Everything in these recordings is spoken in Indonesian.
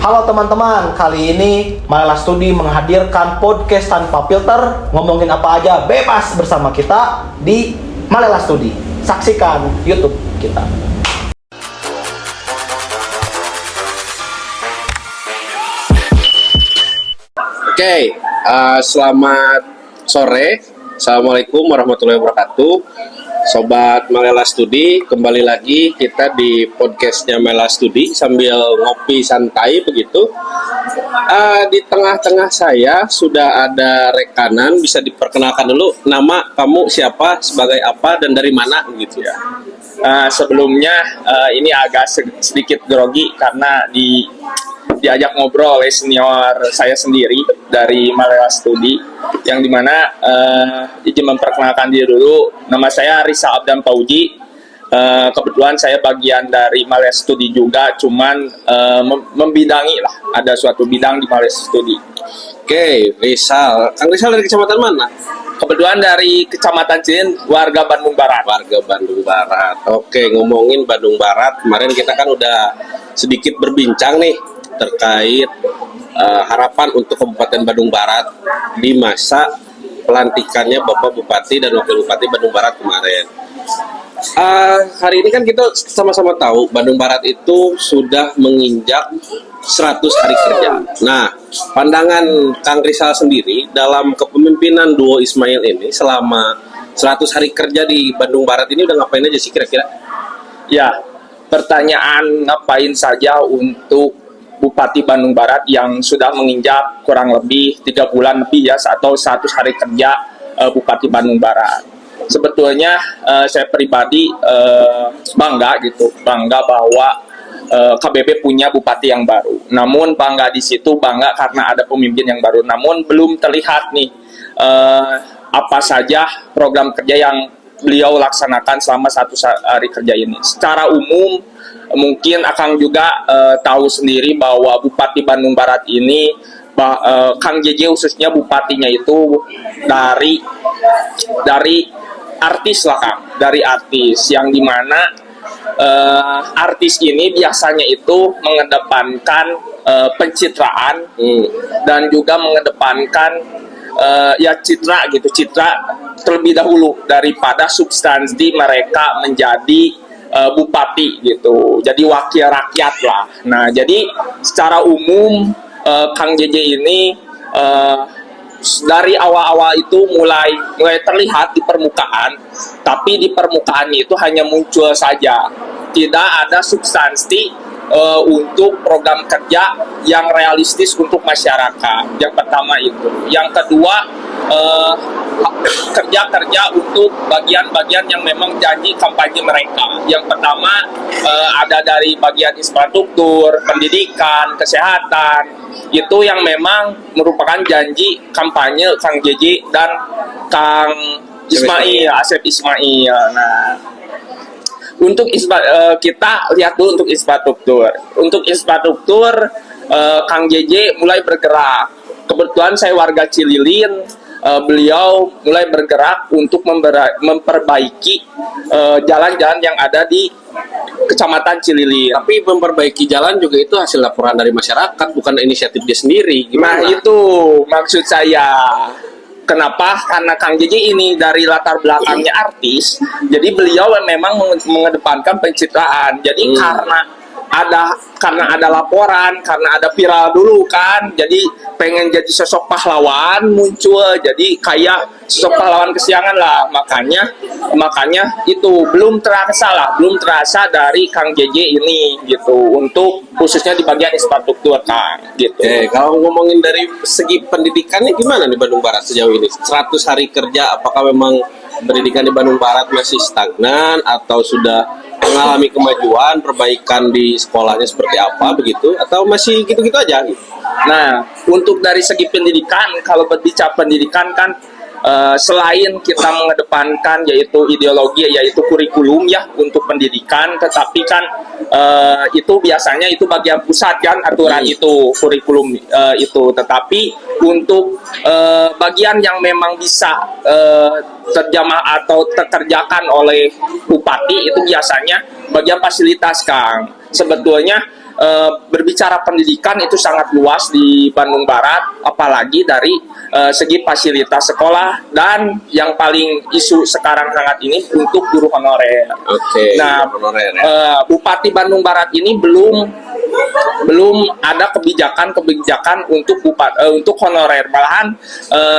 Halo teman-teman, kali ini Malela Studi menghadirkan podcast tanpa filter. Ngomongin apa aja bebas bersama kita di Malela Studi. Saksikan YouTube kita. Oke, selamat sore. Assalamualaikum warahmatullahi wabarakatuh. Sobat Malela Studi, kembali lagi kita di podcastnya Malela Studi sambil ngopi santai begitu. Di tengah-tengah saya sudah ada rekanan, bisa diperkenalkan dulu nama kamu siapa, sebagai apa, dan dari mana gitu ya. Sebelumnya ini agak sedikit grogi karena diajak ngobrol oleh senior saya sendiri dari Malela Studi, yang dimana izin memperkenalkan diri dulu. Nama saya Risa Abdan Pauji. Kebetulan saya bagian dari Malela Studi juga, cuman membidangi lah, ada suatu bidang di Malela Studi. Oke, Rizal. Kang Rizal dari kecamatan mana? Kebetulan dari Kecamatan Cilin, warga Bandung Barat. Warga Bandung Barat. Oke, ngomongin Bandung Barat, kemarin kita kan udah sedikit berbincang nih terkait harapan untuk Kabupaten Bandung Barat di masa pelantikannya Bapak Bupati dan Wakil Bupati Bandung Barat kemarin. Hari ini kan kita sama-sama tahu Bandung Barat itu sudah menginjak 100 hari kerja. Nah, pandangan Kang Rizal sendiri dalam kepemimpinan duo Ismail ini selama 100 hari kerja di Bandung Barat ini udah ngapain aja sih kira-kira? Ya, pertanyaan ngapain saja untuk Bupati Bandung Barat yang sudah menginjak kurang lebih 3 bulan lebih ya, atau 100 hari kerja Bupati Bandung Barat. Sebetulnya saya pribadi bangga bahwa KBB punya bupati yang baru. Namun bangga di situ, bangga karena ada pemimpin yang baru. Namun belum terlihat nih apa saja program kerja yang beliau laksanakan selama 100 hari kerja ini. Secara umum mungkin Akang juga tahu sendiri bahwa Bupati Bandung Barat ini, Kang JJ khususnya bupatinya itu dari artis lah Kang, dari artis yang dimana artis ini biasanya itu mengedepankan pencitraan dan juga mengedepankan citra terlebih dahulu daripada substansi mereka menjadi bupati gitu, jadi wakil rakyat lah. Nah, jadi secara umum Kang JJ ini dari awal-awal itu mulai terlihat di permukaan, tapi di permukaan itu hanya muncul saja, tidak ada substansi untuk program kerja yang realistis untuk masyarakat. Yang pertama itu. Yang kedua, kerja-kerja untuk bagian-bagian yang memang janji kampanye mereka. Yang pertama ada dari bagian infrastruktur, pendidikan, kesehatan. Itu yang memang merupakan janji kampanye Kang JJ dan Kang Ismail, Asep Ismail. Nah, untuk kita lihat dulu untuk infrastruktur. Untuk infrastruktur, Kang JJ mulai bergerak. Kebetulan saya warga Cililin, beliau mulai bergerak untuk memperbaiki jalan-jalan yang ada di Kecamatan Cililin. Tapi memperbaiki jalan juga itu hasil laporan dari masyarakat, bukan inisiatif dia sendiri. Gimana? Nah, itu maksud saya. Kenapa? Karena Kang JJ ini dari latar belakangnya artis, jadi beliau memang mengedepankan pencitraan. Jadi karena ada laporan, karena ada viral dulu kan, jadi pengen jadi sosok pahlawan muncul, jadi kayak sosok pahlawan kesiangan lah. Makanya itu belum terasa dari Kang JJ ini gitu, untuk khususnya di bagian infrastruktur Kang gitu. Kalau ngomongin dari segi pendidikannya gimana di Bandung Barat sejauh ini? 100 hari kerja, apakah memang pendidikan di Bandung Barat masih stagnan atau sudah mengalami kemajuan, perbaikan di sekolahnya seperti apa begitu, atau masih gitu-gitu aja gitu? Nah, untuk dari segi pendidikan, kalau berbicara pendidikan kan selain kita mengedepankan yaitu ideologi, yaitu kurikulum ya untuk pendidikan, tetapi kan itu biasanya itu bagian pusat kan aturan itu kurikulum itu, tetapi untuk bagian yang memang bisa terjamah atau terkerjakan oleh bupati itu biasanya bagian fasilitas Kang. Sebetulnya berbicara pendidikan itu sangat luas di Bandung Barat, apalagi dari segi fasilitas sekolah dan yang paling isu sekarang hangat ini untuk guru honorer. Oke. Nah, Honorer, ya. Bupati Bandung Barat ini belum ada kebijakan untuk honorer. Malahan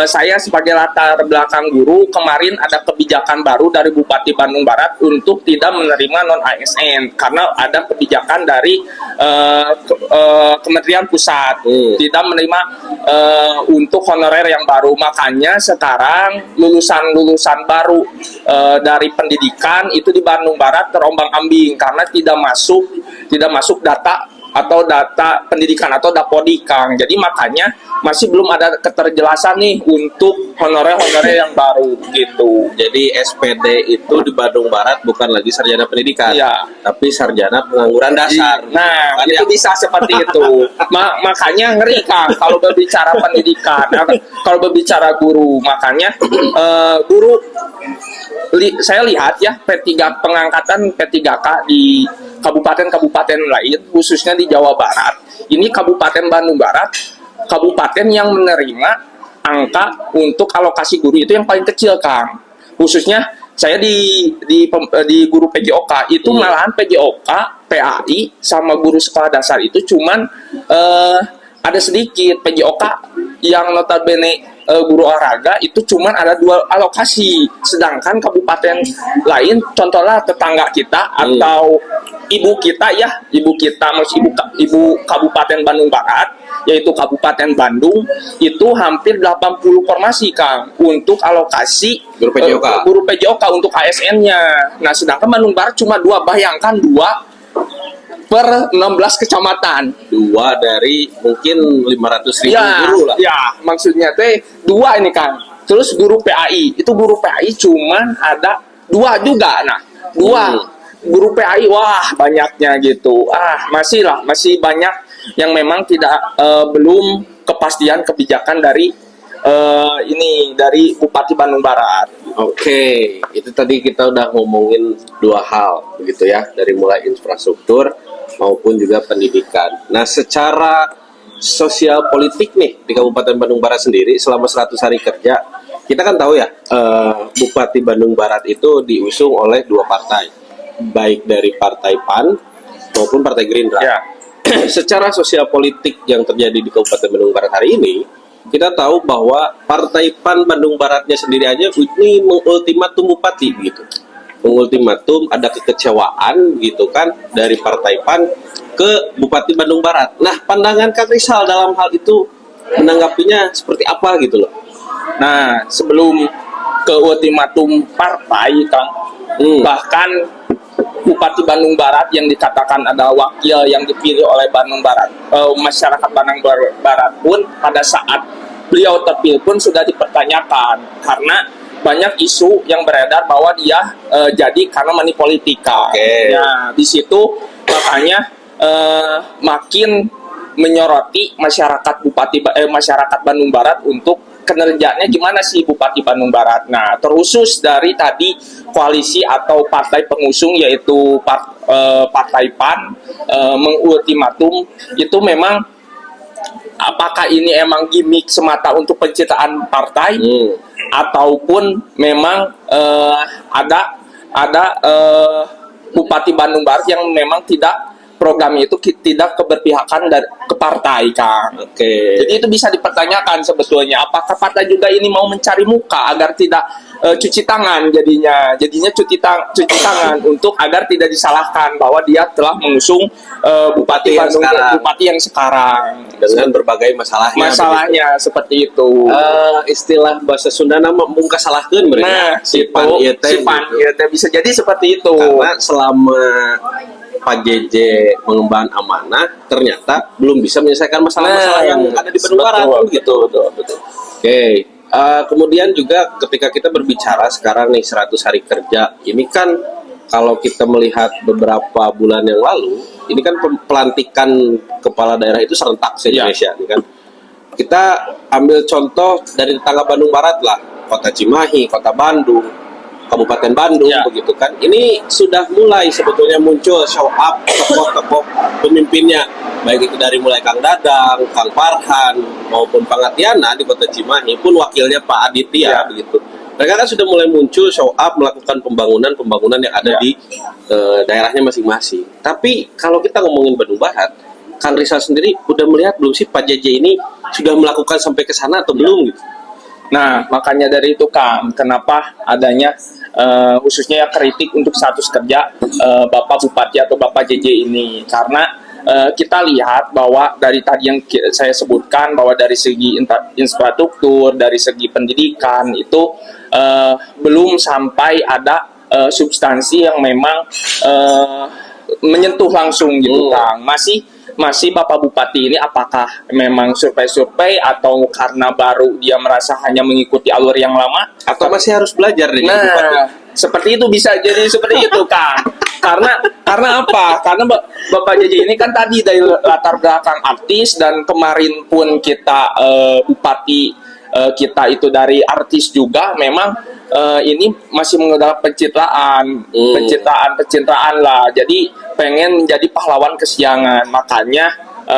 saya sebagai latar belakang guru, kemarin ada kebijakan baru dari Bupati Bandung Barat untuk tidak menerima non ASN karena ada kebijakan dari Kementerian Pusat tidak menerima untuk honorer yang baru. Makanya sekarang lulusan baru dari pendidikan itu di Bandung Barat terombang-ambing karena tidak masuk data pendidikan atau Dapodik, Kang. Jadi makanya masih belum ada keterjelasan nih untuk honorer yang baru gitu. Jadi SPD itu di Bandung Barat bukan lagi sarjana pendidikan, Iya. tapi sarjana pengangguran dasar. Nah, Kan itu ya? bisa seperti itu. Makanya ngeri, Kang, kalau berbicara pendidikan, kalau berbicara guru. Makanya guru saya lihat ya pengangkatan P3K di kabupaten-kabupaten lain, khususnya di Jawa Barat. Ini Kabupaten Bandung Barat, kabupaten yang menerima angka untuk alokasi guru itu yang paling kecil, Kang. Khususnya saya di guru PJOK itu malahan PJOK, PAI sama guru sekolah dasar itu cuman ada sedikit. PJOK yang notabene guru olahraga itu cuman ada 2 alokasi, sedangkan kabupaten lain contohnya tetangga kita atau ibu Kabupaten Bandung Barat, yaitu Kabupaten Bandung, itu hampir 80 formasi, Kang, untuk alokasi guru PJOK untuk ASN-nya. Nah, sedangkan Bandung Barat cuma 2, bayangkan 2 per 16 kecamatan. 2 dari mungkin 500.000 guru lah. Ya, maksudnya teh 2 ini, Kang. Terus guru PAI, itu guru PAI cuman ada 2 juga. Nah, 2 guru PAI, wah banyaknya gitu. Masih banyak yang memang belum kepastian kebijakan dari dari Bupati Bandung Barat. Oke, itu tadi kita udah ngomongin 2 hal begitu ya, dari mulai infrastruktur maupun juga pendidikan. Nah, secara sosial politik nih di Kabupaten Bandung Barat sendiri selama 100 hari kerja, kita kan tahu ya, Bupati Bandung Barat itu diusung oleh 2 partai, baik dari Partai PAN maupun Partai Gerindra. Ya. Secara sosial politik yang terjadi di Kabupaten Bandung Barat hari ini, kita tahu bahwa Partai PAN Bandung Baratnya sendiri aja ini mengultimatum Bupati gitu. Mengultimatum, ada kekecewaan gitu kan dari Partai PAN ke Bupati Bandung Barat. Nah, pandangan Kang Rizal dalam hal itu menanggapinya seperti apa gitu loh? Nah, sebelum ke ultimatum partai, Kang, bahkan Bupati Bandung Barat yang dikatakan ada wakil yang dipilih oleh Bandung Barat, masyarakat Bandung Barat pun pada saat beliau terpilih pun sudah dipertanyakan karena banyak isu yang beredar bahwa dia jadi karena money politika. Nah, di situ makanya makin menyoroti masyarakat masyarakat Bandung Barat untuk kinerjanya gimana sih Bupati Bandung Barat. Nah, terusus dari tadi koalisi atau partai pengusung yaitu Partai PAN mengultimatum itu memang apakah ini emang gimmick semata untuk pencitraan partai ataupun memang ada Bupati Bandung Barat yang memang programnya itu tidak keberpihakan ke partai, Kang. Oke. Jadi itu bisa dipertanyakan sebetulnya apakah partai juga ini mau mencari muka agar tidak cuci tangan jadinya cuci tangan untuk agar tidak disalahkan bahwa dia telah mengusung Bupati yang sekarang dengan berbagai masalahnya seperti itu. Istilah bahasa Sunda nama mungka salahkeun mereka. Nah, sipan ieu teh bisa jadi seperti itu. Karena selama Pak JJ mengemban amanah ternyata belum bisa menyelesaikan masalah-masalah yang ada di Bandung Barat gitu. Betul. Oke. Kemudian juga ketika kita berbicara sekarang nih 100 hari kerja, ini kan kalau kita melihat beberapa bulan yang lalu, ini kan pelantikan kepala daerah itu serentak se-Indonesia, ini kan. Kita ambil contoh dari tetangga Bandung Barat lah, Kota Cimahi, Kota Bandung, Kabupaten Bandung, begitu kan. Ini sudah mulai sebetulnya muncul show up tokoh-tokoh pemimpinnya. baik itu dari mulai Kang Dadang, Kang Farhan maupun Pangatiana di Kota Cimahi pun wakilnya Pak Aditya begitu. Mereka kan sudah mulai muncul show up melakukan pembangunan yang ada di daerahnya masing-masing. Tapi kalau kita ngomongin Bandung Barat, Kang Rizal sendiri udah melihat belum sih Pak JJ ini sudah melakukan sampai ke sana atau belum gitu? Nah, makanya dari itu Kang, kenapa adanya khususnya ya kritik untuk status kerja Bapak Bupati atau Bapak JJ ini, karena kita lihat bahwa dari tadi yang saya sebutkan bahwa dari segi infrastruktur, dari segi pendidikan itu belum sampai ada substansi yang memang menyentuh langsung gitu Kang. Masih Bapak Bupati ini apakah memang survei-survei atau karena baru dia merasa hanya mengikuti alur yang lama Atau masih harus belajar dengan Bupati? Nah, seperti itu bisa jadi seperti itu Kang. Karena apa? Karena Bapak JJ ini kan tadi dari latar belakang artis dan kemarin pun kita Bupati kita itu dari artis juga memang ini masih menggunakan pencitraan lah. Jadi pengen menjadi pahlawan kesiangan. Makanya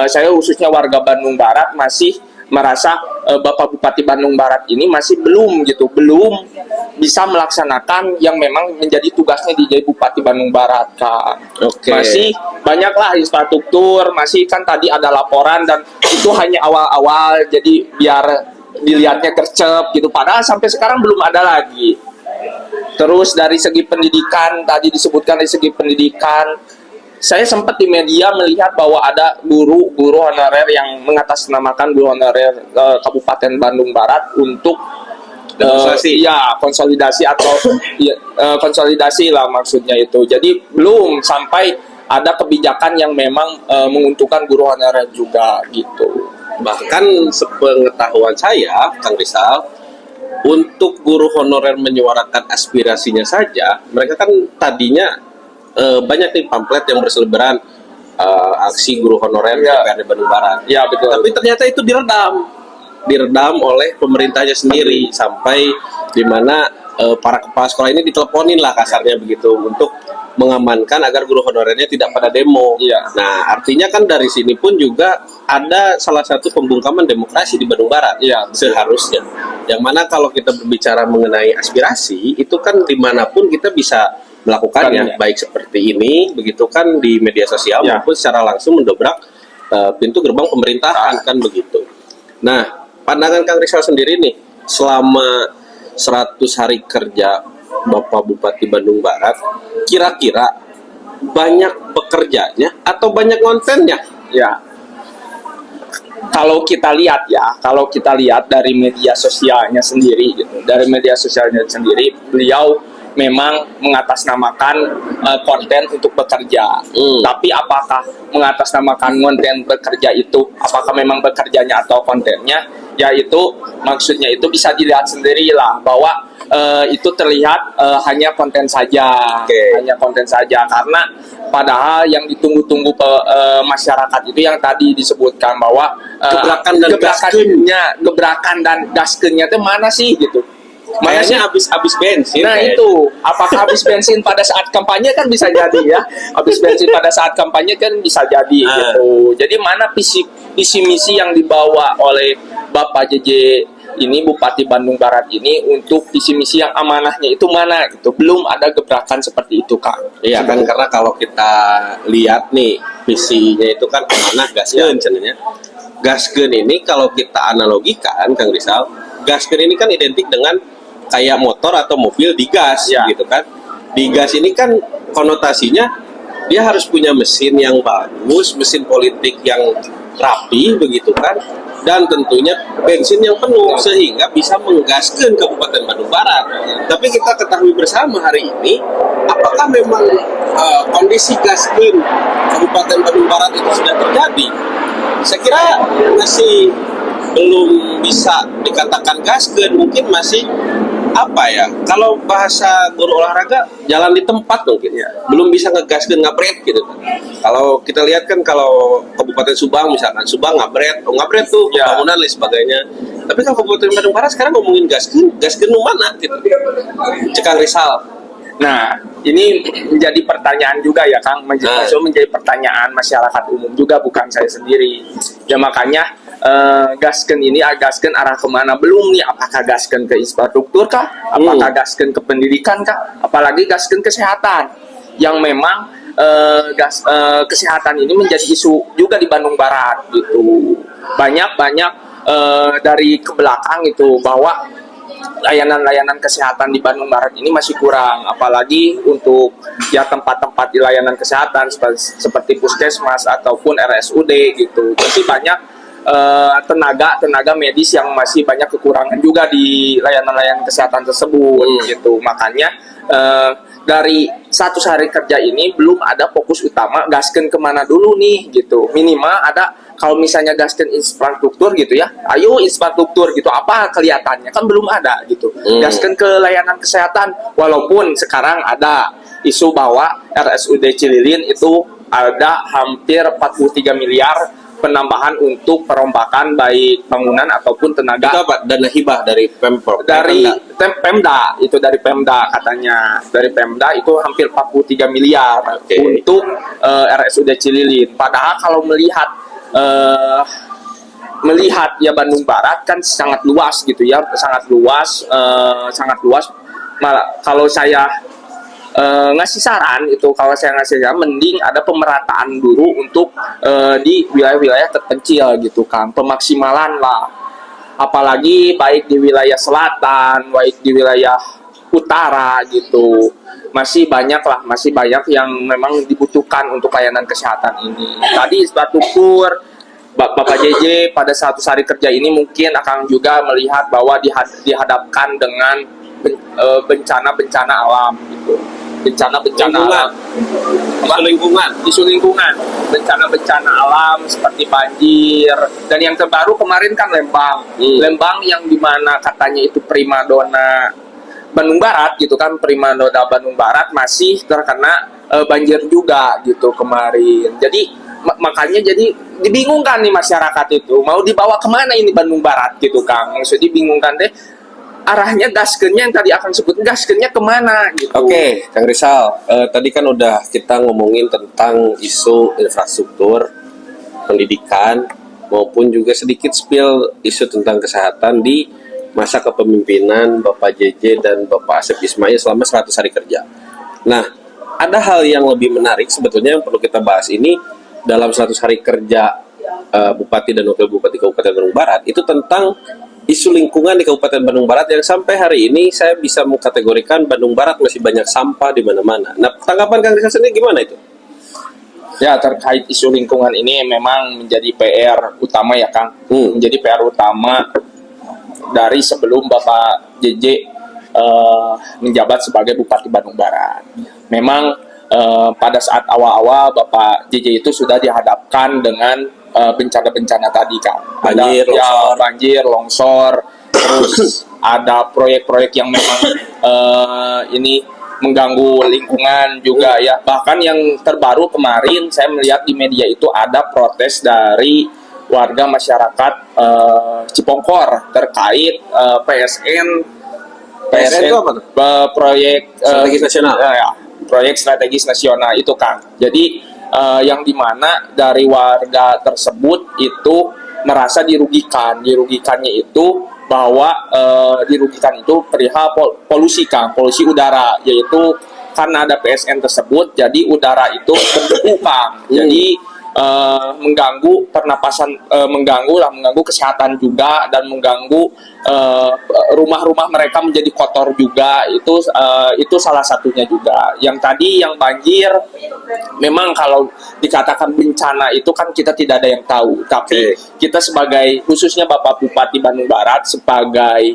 saya khususnya warga Bandung Barat masih merasa Bapak Bupati Bandung Barat ini masih belum bisa melaksanakan yang memang menjadi tugasnya di jadi Bupati Bandung Barat Kang. Masih banyaklah infrastruktur, masih kan tadi ada laporan dan itu hanya awal-awal jadi biar dilihatnya gercep gitu, padahal sampai sekarang belum ada lagi. Terus dari segi pendidikan, tadi disebutkan dari segi pendidikan, saya sempat di media melihat bahwa ada guru honorer yang mengatasnamakan guru honorer Kabupaten Bandung Barat untuk konsolidasi atau konsolidasi lah maksudnya itu. Jadi belum sampai ada kebijakan yang memang menguntungkan guru honorer juga gitu. Bahkan sepengetahuan saya, Kang Rizal, untuk guru honorer menyuarakan aspirasinya saja, mereka kan tadinya banyak nih pamflet yang berseliweran aksi guru honorer DPRD Bandung Barat. Ya betul. Tapi ternyata itu diredam oleh pemerintahnya sendiri sampai di mana para kepala sekolah ini diteleponin lah kasarnya begitu untuk mengamankan agar guru honorernya tidak pada demo. Nah, artinya kan dari sini pun juga ada salah satu pembungkaman demokrasi di Bandung Barat. Seharusnya. Yang mana kalau kita berbicara mengenai aspirasi, itu kan dimanapun kita bisa melakukannya, baik seperti ini, begitu kan di media sosial maupun secara langsung mendobrak pintu gerbang pemerintahan kan begitu. Nah, pandangan Kang Rizal sendiri nih, selama 100 hari kerja Bapak Bupati Bandung Barat, kira-kira banyak pekerjanya atau banyak kontennya? Ya, kalau kita lihat dari media sosialnya sendiri, beliau memang mengatasnamakan konten untuk bekerja. Tapi apakah mengatasnamakan konten bekerja itu, apakah memang bekerjanya atau kontennya? Ya itu maksudnya itu bisa dilihat sendirilah bahwa itu terlihat hanya konten saja, karena padahal yang ditunggu-tunggu masyarakat itu yang tadi disebutkan bahwa gebrakan dan gaskennya itu mana sih gitu. Kayaknya habis bensin. Nah itu, apakah habis bensin pada saat kampanye kan bisa jadi ya. Habis bensin pada saat kampanye kan bisa jadi gitu. Jadi mana visi misi yang dibawa oleh Bapak JJ ini Bupati Bandung Barat ini untuk visi misi yang amanahnya itu mana gitu. Belum ada gebrakan seperti itu Kang. Iya kan, karena kalau kita lihat nih visinya itu kan amanah gaskeun cenanya. Gaskeun ini kalau kita analogikan Kang Rizal, gaskeun ini kan identik dengan kayak motor atau mobil digas gitu kan. Digas ini kan konotasinya dia harus punya mesin yang bagus, mesin politik yang rapi begitu kan, dan tentunya bensin yang penuh sehingga bisa menggaskan Kabupaten Bandung Barat. Tapi kita ketahui bersama hari ini, apakah memang kondisi gaskan Kabupaten Bandung Barat itu sudah terjadi? Saya kira masih belum bisa dikatakan gaskan, mungkin masih apa ya, kalau bahasa guru olahraga jalan di tempat mungkin ya, belum bisa ngegaskan ngabret gitu. Kalau kita lihat kan kalau Kabupaten Subang misalkan, Subang ngabret tuh pembangunan dan sebagainya. Tapi kalau Kabupaten Bandung Barat sekarang ngomongin gaskan nu mana gitu. Cekang Rizal, Nah, ini menjadi pertanyaan juga ya Kang, menjadi pertanyaan masyarakat umum juga, bukan saya sendiri. Ya makanya gasken ini, gasken arah kemana belum nih? Apakah gasken ke infrastruktur kah? Apakah gasken ke pendidikan kah? Apalagi gasken kesehatan, yang memang kesehatan ini menjadi isu juga di Bandung Barat gitu. Banyak dari ke belakang itu bahwa layanan-layanan kesehatan di Bandung Barat ini masih kurang, apalagi untuk ya tempat-tempat di layanan kesehatan seperti puskesmas ataupun RSUD gitu. Masih banyak tenaga medis yang masih banyak kekurangan juga di layanan-layanan kesehatan tersebut gitu. Makanya dari 100 hari kerja ini belum ada fokus utama gasken kemana dulu nih gitu. Minimal ada, kalau misalnya gasken infrastruktur gitu ya, ayo infrastruktur gitu, apa kelihatannya kan belum ada gitu. Gasken ke layanan kesehatan, walaupun sekarang ada isu bahwa RSUD Cililin itu ada hampir 43 miliar penambahan untuk perombakan baik bangunan ataupun tenaga. Itu apa? Dana hibah dari Pemprov? Dari Pemda, itu dari Pemda katanya. Dari Pemda itu hampir 43 miliar untuk RSUD Cililin. Padahal kalau melihat ya Bandung Barat kan sangat luas gitu ya, sangat luas. Malah kalau saya ngasih saran itu, mending ada pemerataan dulu untuk di wilayah-wilayah terpencil gitu kan, pemaksimalan lah, apalagi baik di wilayah selatan, baik di wilayah utara gitu, masih banyak yang memang dibutuhkan untuk layanan kesehatan ini. Tadi infrastruktur, Bapak JJ pada 100 hari kerja ini mungkin akan juga melihat bahwa dihadapkan dengan bencana-bencana alam gitu. Bencana-bencana alam, isu lingkungan, bencana-bencana alam seperti banjir, dan yang terbaru kemarin kan Lembang yang dimana katanya itu primadona Bandung Barat gitu kan, primadona Bandung Barat masih terkena banjir juga gitu kemarin. Jadi makanya jadi dibingungkan nih masyarakat itu mau dibawa kemana ini Bandung Barat gitu Kang, maksudnya dibingungkan deh arahnya gaskennya yang tadi akan sebut gaskennya kemana gitu. Oke, Kang Rizal, tadi kan udah kita ngomongin tentang isu infrastruktur, pendidikan, maupun juga sedikit spill isu tentang kesehatan di masa kepemimpinan Bapak JJ dan Bapak Asep Ismail selama 100 hari kerja. Nah, ada hal yang lebih menarik sebetulnya yang perlu kita bahas ini dalam 100 hari kerja Bupati dan Wakil Bupati Kabupaten Bandung Barat, itu tentang isu lingkungan di Kabupaten Bandung Barat yang sampai hari ini saya bisa mengkategorikan Bandung Barat masih banyak sampah di mana-mana. Nah, tanggapan Kang Rizal sendiri gimana itu? Ya, terkait isu lingkungan ini memang menjadi PR utama ya Kang. Menjadi PR utama dari sebelum Bapak JJ menjabat sebagai Bupati Bandung Barat. Memang pada saat awal-awal Bapak JJ itu sudah dihadapkan dengan bencana-bencana tadi kan, banjir, longsor, terus ada proyek-proyek yang memang ini mengganggu lingkungan juga ya. Bahkan yang terbaru kemarin saya melihat di media itu ada protes dari warga masyarakat Cipongkor terkait PSN itu apa tuh? Proyek strategis nasional. Proyek strategis nasional itu kan. Jadi yang dimana dari warga tersebut itu merasa dirugikannya itu bahwa dirugikan itu perihal polusi udara, yaitu karena ada PSN tersebut jadi udara itu berdebu Kang. Jadi mengganggu pernapasan, mengganggu kesehatan juga, dan mengganggu rumah-rumah mereka menjadi kotor juga. Itu salah satunya juga. Yang tadi yang banjir, memang kalau dikatakan bencana itu kan kita tidak ada yang tahu, tapi kita sebagai, khususnya Bapak Bupati Bandung Barat sebagai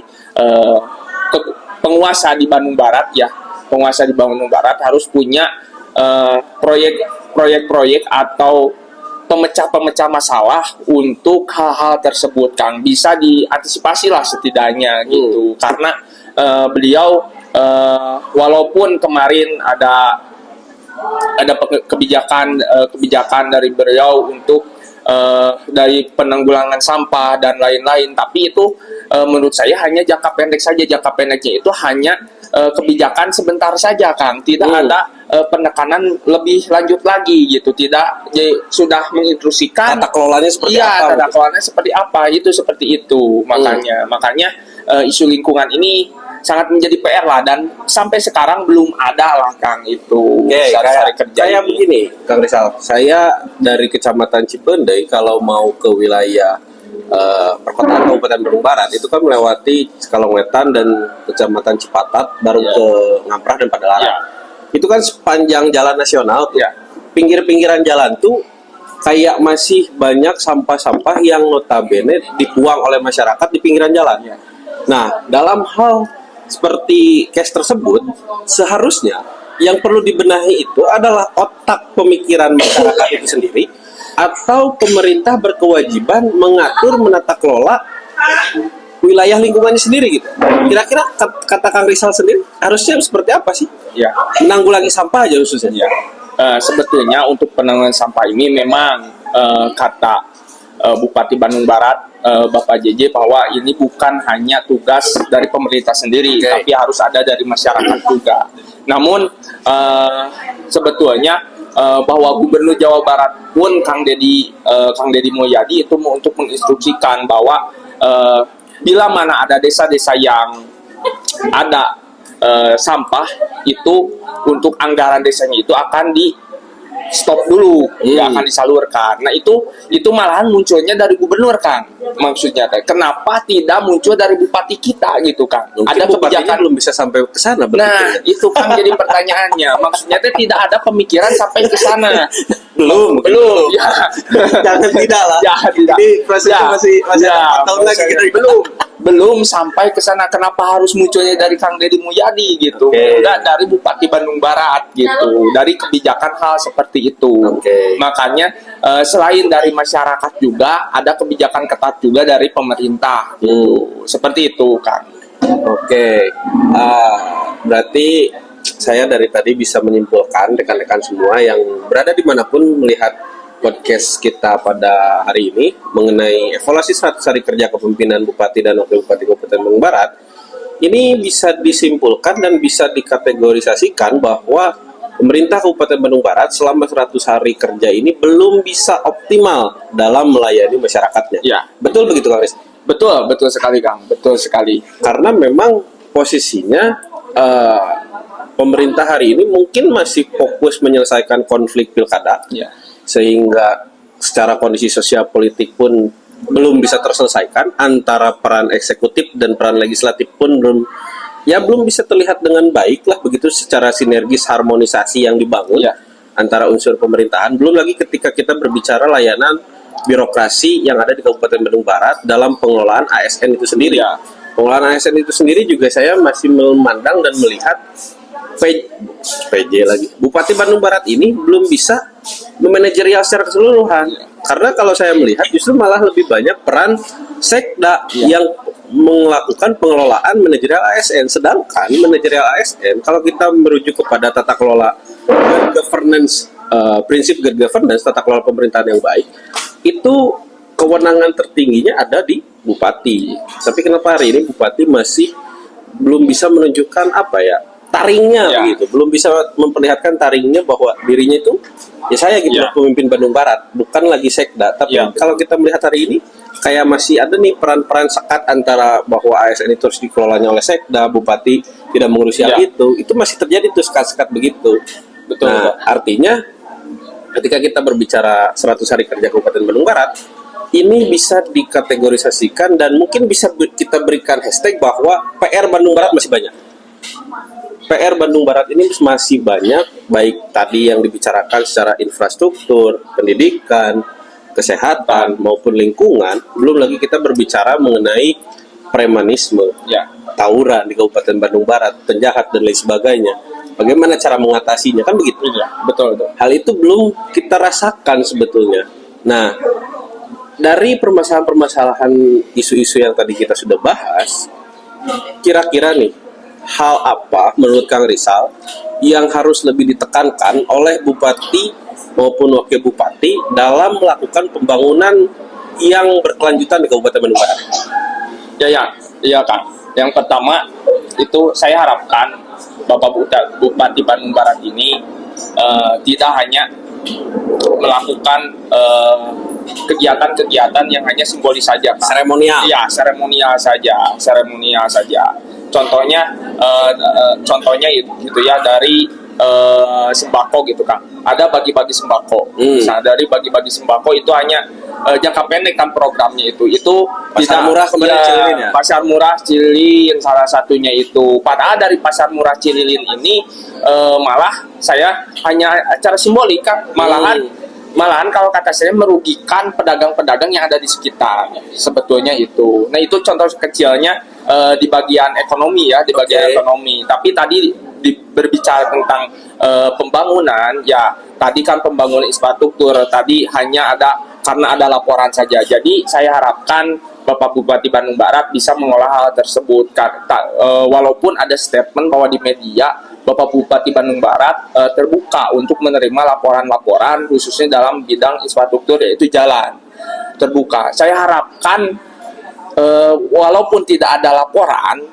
penguasa di Bandung Barat ya, penguasa di Bandung Barat harus punya proyek-proyek atau pemecah masalah untuk hal-hal tersebut Kang, bisa diantisipasi lah setidaknya gitu. Karena beliau walaupun kemarin ada kebijakan dari beliau untuk dari penanggulangan sampah dan lain-lain, tapi itu menurut saya hanya jangka pendek saja. Jangka pendeknya itu hanya kebijakan sebentar saja, Kang. Tidak ada penekanan lebih lanjut lagi gitu. Tidak sudah menginstruksikan Tata kelolanya seperti iya, apa? tata kelolanya seperti apa, itu seperti itu. Makanya isu lingkungan ini sangat menjadi PR lah, dan sampai sekarang belum ada lah, Kang, itu Oke, sehari-hari kerja kayak ini. begini, Kang Rizal. Saya dari Kecamatan Cipendei kalau mau ke wilayah perkotaan Kabupaten Bandung Barat itu kan melewati Cikalongwetan dan Kecamatan Cipatat, baru Ya. ke Ngamprah dan Padalarang. Ya. Itu kan sepanjang jalan nasional tuh. Ya. Pinggir-pinggiran jalan tuh kayak masih banyak sampah-sampah yang notabene dibuang oleh masyarakat di pinggiran jalan. Ya. Nah, dalam hal seperti case tersebut, seharusnya yang perlu dibenahi itu adalah otak pemikiran masyarakat itu sendiri, atau pemerintah berkewajiban mengatur menata kelola wilayah lingkungannya sendiri gitu. Kira-kira kata Kang Rizal sendiri harusnya seperti apa sih? Ya. Menanggulangi sampah aja khususnya. Ya. Sebetulnya untuk penanganan sampah ini memang kata Bupati Bandung Barat, Bapak JJ, bahwa ini bukan hanya tugas dari pemerintah sendiri, tapi harus ada dari masyarakat juga. Namun sebetulnya bahwa Gubernur Jawa Barat pun Kang Deddy Mulyadi itu untuk menginstruksikan bahwa bila mana ada desa-desa yang ada sampah, itu untuk anggaran desanya itu akan di stop dulu, nggak akan disalurkan. Nah itu malahan munculnya dari gubernur, Kang. Maksudnya kenapa tidak muncul dari bupati kita gitu, Kang? Mungkin ada kebijakan belum bisa sampai ke sana. Nah itu kan jadi pertanyaannya. Maksudnya tidak ada pemikiran sampai ke sana. belum. Ya. Jangan tidak lah. Ya, tidak. Ini prosesnya masih 4 tahun lagi kita belum sampai ke sana. Kenapa harus munculnya dari Kang Deddy Mulyadi gitu? Enggak dari Bupati Bandung Barat gitu. Dari kebijakan hal seperti itu. Makanya selain dari masyarakat juga ada kebijakan ketat juga dari pemerintah. Seperti itu, Kang. Berarti saya dari tadi bisa menyimpulkan rekan-rekan semua yang berada dimanapun melihat podcast kita pada hari ini mengenai evaluasi 100 hari kerja kepemimpinan Bupati dan Wakil Bupati Kabupaten Bandung Barat, ini bisa disimpulkan dan bisa dikategorisasikan bahwa pemerintah Kabupaten Bandung Barat selama 100 hari kerja ini belum bisa optimal dalam melayani masyarakatnya. Ya. Betul begitu, Kang Rizal? Betul sekali, Kang. Betul sekali. Karena memang posisinya pemerintah hari ini mungkin masih fokus menyelesaikan konflik pilkada, sehingga secara kondisi sosial politik pun belum bisa terselesaikan, antara peran eksekutif dan peran legislatif pun belum bisa terlihat dengan baik lah begitu secara sinergis harmonisasi yang dibangun antara unsur pemerintahan. Belum lagi ketika kita berbicara layanan birokrasi yang ada di Kabupaten Bandung Barat dalam pengelolaan ASN itu sendiri. Pengelolaan ASN itu sendiri juga saya masih memandang dan melihat PJ lagi. Bupati Bandung Barat ini belum bisa memanajerial secara keseluruhan. Karena kalau saya melihat justru malah lebih banyak peran Sekda yang melakukan pengelolaan manajerial ASN. Sedangkan manajerial ASN kalau kita merujuk kepada tata kelola good governance, prinsip good governance, tata kelola pemerintahan yang baik, itu kewenangan tertingginya ada di Bupati. Tapi kenapa hari ini Bupati masih belum bisa menunjukkan taringnya gitu, belum bisa memperlihatkan taringnya bahwa dirinya itu saya gitu pemimpin Bandung Barat, bukan lagi Sekda. Tapi kalau kita melihat hari ini kayak masih ada nih peran-peran sekat antara bahwa ASN itu harus dikelolanya oleh Sekda, Bupati tidak mengurusi hal itu masih terjadi tuh sekat-sekat begitu. Nah, artinya ketika kita berbicara 100 hari kerja Kabupaten Bandung Barat, ini bisa dikategorisasikan dan mungkin bisa kita berikan hashtag bahwa PR Bandung Barat masih banyak. PR Bandung Barat ini masih banyak, baik tadi yang dibicarakan secara infrastruktur, pendidikan, kesehatan, maupun lingkungan. Belum lagi kita berbicara mengenai premanisme, tawuran di Kabupaten Bandung Barat, penjahat dan lain sebagainya. Bagaimana cara mengatasinya, kan begitu? Betul. Hal itu belum kita rasakan sebetulnya. Nah, dari permasalahan-permasalahan isu-isu yang tadi kita sudah bahas, kira-kira nih, hal apa menurut Kang Rizal yang harus lebih ditekankan oleh Bupati maupun Wakil Bupati dalam melakukan pembangunan yang berkelanjutan di Kabupaten Bandung Barat? Ya Kang. Yang pertama itu saya harapkan Bapak Bupati Bandung Barat ini tidak hanya melakukan kegiatan-kegiatan yang hanya simbolis saja, Kak. Seremonial. Ya, seremonial saja. Contohnya itu gitu ya, dari sembako gitu, Kak. Ada bagi-bagi sembako. Nah, dari bagi-bagi sembako itu hanya jangka pendek kan programnya itu. Itu Pasar murah kemarin Cililin ya? Pasar murah Cililin salah satunya itu. Padahal dari pasar murah Cililin ini malah saya hanya acara simbolik, Kak. Malahan kalau kata saya merugikan pedagang-pedagang yang ada di sekitar, sebetulnya itu. Nah, itu contoh kecilnya di bagian ekonomi ya, di bagian ekonomi. Tapi tadi berbicara tentang pembangunan, ya tadi kan pembangunan infrastruktur tadi hanya ada karena ada laporan saja. Jadi saya harapkan Bapak Bupati Bandung Barat bisa mengolah hal tersebut. Walaupun ada statement bahwa di media Bapak Bupati Bandung Barat terbuka untuk menerima laporan-laporan khususnya dalam bidang infrastruktur, yaitu jalan, terbuka. Saya harapkan walaupun tidak ada laporan,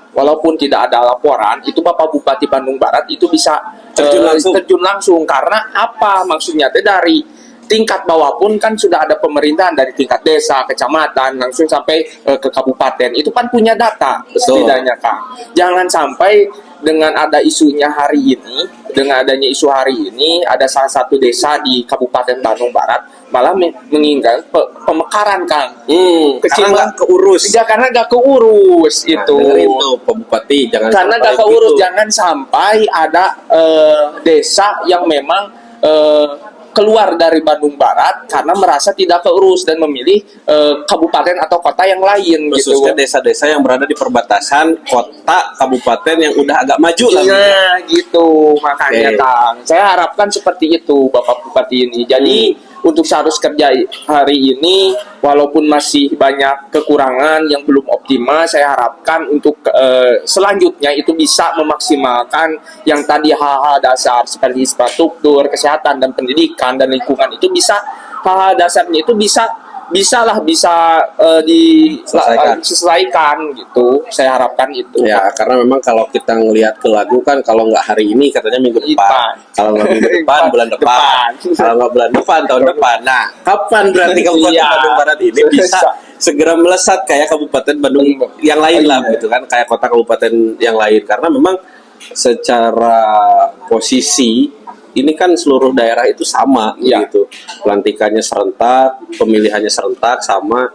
itu Bapak Bupati Bandung Barat itu bisa terjun langsung. Karena apa maksudnya? Dari tingkat bawah pun kan sudah ada pemerintahan, dari tingkat desa, kecamatan, langsung sampai ke kabupaten. Itu kan punya data setidaknya, Kang. Jangan sampai dengan ada isunya hari ini, dengan adanya isu hari ini, ada salah satu desa di Kabupaten Bandung Barat malah mengingat pemekaran, Kang. Karena nggak keurus. Ya, karena nggak keurus Nah, itu. dengerin tuh Pak Bupati, jangan Karena sampai nggak keurus, gitu. jangan sampai ada desa yang memang keluar dari Bandung Barat karena merasa tidak keurus dan memilih kabupaten atau kota yang lain, Khususnya gitu. desa-desa yang berada di perbatasan kota kabupaten yang udah agak maju lah. Iya, gitu. Makanya, Oke. Kang, saya harapkan seperti itu Bapak Bupati ini. Jadi untuk seharus kerja hari ini, walaupun masih banyak kekurangan yang belum optimal, saya harapkan untuk selanjutnya itu bisa memaksimalkan yang tadi hal-hal dasar seperti infrastruktur, kesehatan dan pendidikan dan lingkungan, itu bisa hal-hal dasarnya itu bisa diselesaikan gitu. Saya harapkan itu. Ya, karena memang kalau kita ngelihat ke lagu kan, kalau nggak hari ini katanya minggu depan, kalau nggak minggu depan bulan depan, kalau nggak bulan depan tahun depan. Nah, kapan berarti Kabupaten Iya. Bandung Barat ini bisa segera melesat kayak Kabupaten Bandung yang lain lah, gitu kan, kayak kota kabupaten yang lain? Karena memang secara posisi ini kan seluruh daerah itu sama, Ya. gitu. Pelantikannya serentak, pemilihannya serentak sama.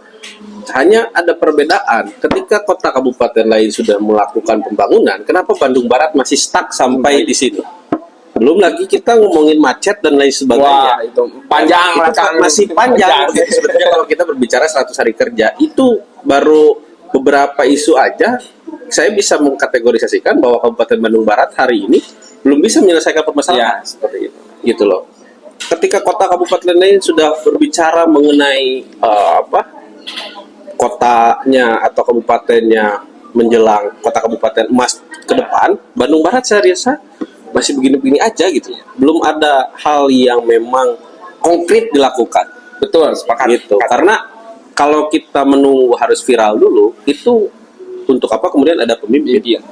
Hanya ada perbedaan. Ketika kota kabupaten lain sudah melakukan pembangunan, kenapa Bandung Barat masih stuck sampai di sini? Belum lagi kita ngomongin macet dan lain sebagainya. Wah, itu panjang Itu lah, kan Kang. masih panjang. Sebenarnya kalau kita berbicara 100 hari kerja, itu baru beberapa isu aja. Saya bisa mengkategorisasikan bahwa Kabupaten Bandung Barat hari ini belum bisa menyelesaikan permasalahan, seperti itu, gitu loh. Ketika kota kabupaten lain sudah berbicara mengenai kotanya atau kabupatennya menjelang kota kabupaten emas ke depan, Bandung Barat saya rasa masih begini-begini aja gitu. Belum ada hal yang memang konkret dilakukan. Betul, sepakat. Gitu. Karena kalau kita menunggu harus viral dulu, itu untuk apa kemudian ada pemimpin?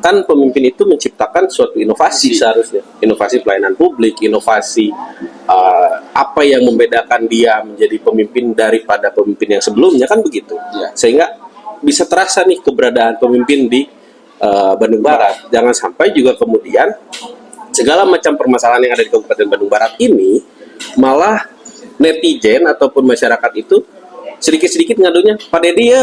Kan pemimpin itu menciptakan suatu inovasi seharusnya, inovasi pelayanan publik, inovasi apa yang membedakan dia menjadi pemimpin daripada pemimpin yang sebelumnya, kan begitu. Sehingga bisa terasa nih keberadaan pemimpin di Bandung Barat. Jangan sampai juga kemudian segala macam permasalahan yang ada di Kabupaten Bandung Barat ini malah netizen ataupun masyarakat itu sedikit-sedikit ngadunya, Pak Dedi ya,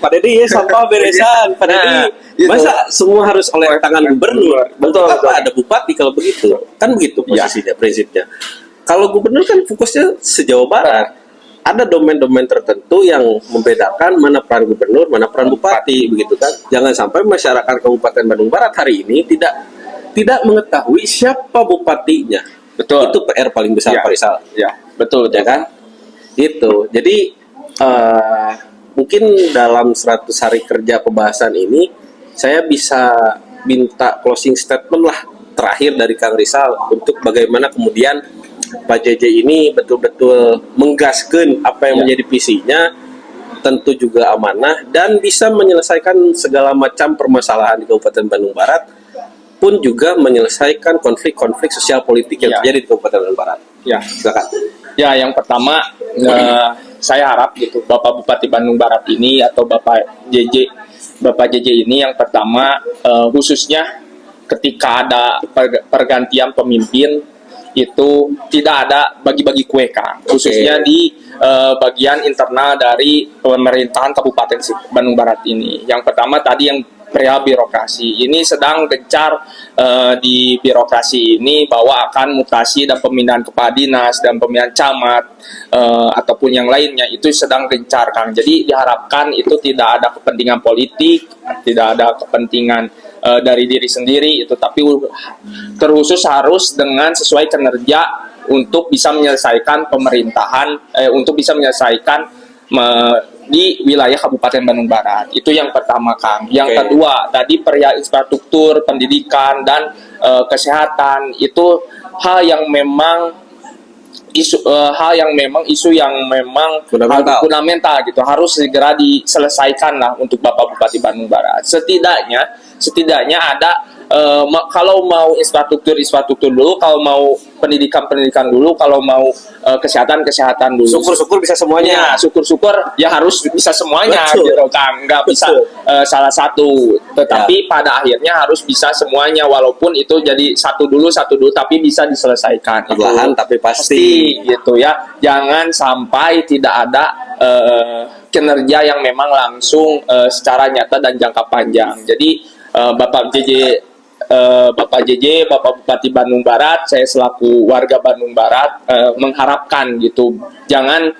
Pak Dedi ya, sampah beresan, Pak Dedi. Masa semua harus oleh tangan gubernur? Betul. Apa ada bupati kalau begitu? Kan begitu posisinya, prinsipnya. Kalau gubernur kan fokusnya se-Jawa Barat. Ada domain-domain tertentu yang membedakan mana peran gubernur, mana peran bupati, begitu kan? Jangan sampai masyarakat Kabupaten Bandung Barat hari ini tidak mengetahui siapa bupatinya. Betul. Itu PR paling besar, Pak Rizal. Ya, betul, Ya kan? Gitu. Jadi mungkin dalam 100 hari kerja pembahasan ini saya bisa minta closing statement lah terakhir dari Kang Rizal untuk bagaimana kemudian Pak JJ ini betul-betul menggaskan apa yang menjadi visinya, tentu juga amanah dan bisa menyelesaikan segala macam permasalahan di Kabupaten Bandung Barat maupun juga menyelesaikan konflik-konflik sosial politik yang Ya. terjadi di Kabupaten Bandung Barat. Ya, Silakan. ya yang pertama saya harap gitu Bapak Bupati Bandung Barat ini atau Bapak JJ ini yang pertama khususnya ketika ada pergantian pemimpin itu tidak ada bagi-bagi kue Kang, khususnya di bagian internal dari pemerintahan Kabupaten Bandung Barat ini. Yang pertama tadi yang perihal birokrasi ini sedang gencar di birokrasi ini bahwa akan mutasi dan pemindahan kepala dinas dan pemindahan camat ataupun yang lainnya itu sedang gencar Kang. Jadi diharapkan itu tidak ada kepentingan politik, tidak ada kepentingan dari diri sendiri itu, tapi terkhusus harus dengan sesuai kinerja untuk bisa menyelesaikan pemerintahan, untuk bisa menyelesaikan di wilayah Kabupaten Bandung Barat. Itu yang pertama Kang. Yang kedua tadi perihal infrastruktur, pendidikan dan kesehatan itu hal yang memang isu yang memang fundamental gitu, harus segera diselesaikan lah untuk Bapak Bupati Bandung Barat. Setidaknya ada kalau mau infrastruktur dulu, kalau mau pendidikan dulu, kalau mau kesehatan dulu. Syukur-syukur bisa semuanya. Ya, syukur-syukur ya harus bisa semuanya. Betul. Gitu Kang, nggak bisa salah satu, tetapi pada akhirnya harus bisa semuanya, walaupun itu jadi satu dulu tapi bisa diselesaikan Perlahan tapi pasti. gitu ya. Jangan sampai tidak ada kinerja yang memang langsung secara nyata dan jangka panjang. Jadi Bapak Bupati Bandung Barat, saya selaku warga Bandung Barat mengharapkan gitu, jangan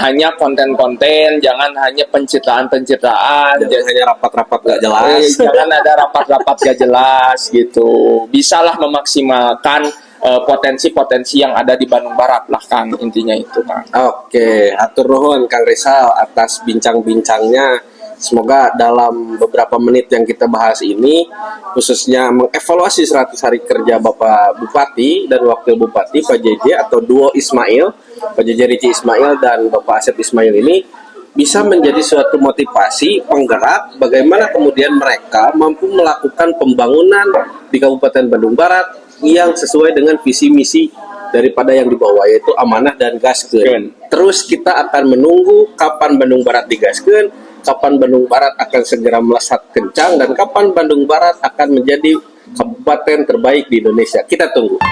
hanya konten-konten, jangan hanya pencitraan, Jangan hanya rapat-rapat gak jelas. jangan ada rapat-rapat gak jelas gitu. Bisalah memaksimalkan potensi-potensi yang ada di Bandung Barat lah Kang, intinya itu Kang. Oke, atur nuhun Kang Rizal atas bincang-bincangnya. Semoga dalam beberapa menit yang kita bahas ini, khususnya mengevaluasi 100 hari kerja Bapak Bupati dan Wakil Bupati Pak JJ atau duo Ismail, Pak JJ Rici Ismail dan Bapak Asep Ismail ini bisa menjadi suatu motivasi penggerak bagaimana kemudian mereka mampu melakukan pembangunan di Kabupaten Bandung Barat yang sesuai dengan visi misi daripada yang dibawa, yaitu amanah dan gaskeun. Terus kita akan menunggu kapan Bandung Barat digaskeun, kapan Bandung Barat akan segera melesat kencang, dan kapan Bandung Barat akan menjadi kabupaten terbaik di Indonesia. Kita tunggu.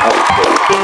Oke.